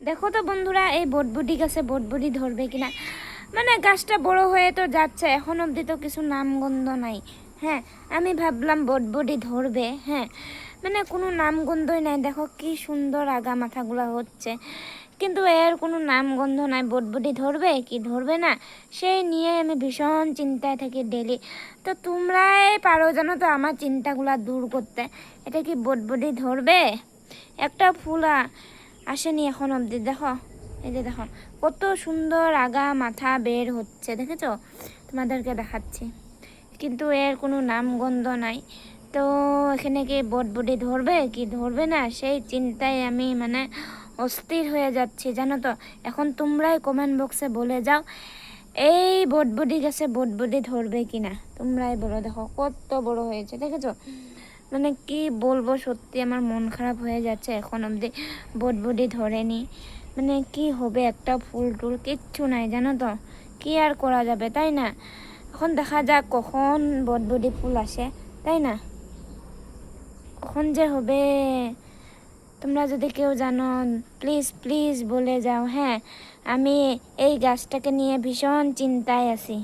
দেখো তো বন্ধুরা, এই বটবটি গাছে বটবটি ধরবে কিনা। মানে গাছটা বড় হয়ে তো যাচ্ছে, এখন অবধি তো কিছু নামগন্ধ নাই। হ্যাঁ, আমি ভাবলাম বটবটি ধরবে। হ্যাঁ, মানে কোনো নামগন্ধই নাই। দেখো কি সুন্দর আগা মাথাগুলো হচ্ছে, কিন্তু এর কোনো নামগন্ধ নাই। বটবটি ধরবে কি ধরবে না, সেই নিয়ে আমি ভীষণ চিন্তায় থাকি ডেলি। তো তোমরাই পারো জানো তো আমার চিন্তাগুলো দূর করতে। এটা কি বটবটি ধরবে? একটা ফুল আসেনি এখন অবধি। দেখো, এই যে দেখো কত সুন্দর আগা মাথা বের হচ্ছে, দেখেছো? তোমাদেরকে দেখাচ্ছি, কিন্তু এর কোনো নামগন্ধ নাই। তো এখানে কি বটবটি ধরবে কি ধরবে না, সেই চিন্তায় আমি মানে অস্থির হয়ে যাচ্ছি জানো তো। এখন তোমরাই কমেন্ট বক্সে বলে যাও, এই বটবটি গাছে বটবটি ধরবে কিনা, তোমরাই বলো। দেখো কত বড় হয়েছে, দেখেছো? মানে কি বলবো, সত্যি আমার মন খারাপ হয়ে যাচ্ছে। এখন অবধি বটবটি ধরেনি, মানে কি হবে, একটা ফুল টুল কিচ্ছু নাই জানো তো। কি আর করা যাবে, তাই না? এখন দেখা যাক কখন বটবটি ফুল আসে, তাই না? কখন যে হবে। তোমরা যদি কেউ জানো, প্লিজ প্লিজ বলে যাও। হ্যাঁ, আমি এই গাছটাকে নিয়ে ভীষণ চিন্তায় আছি।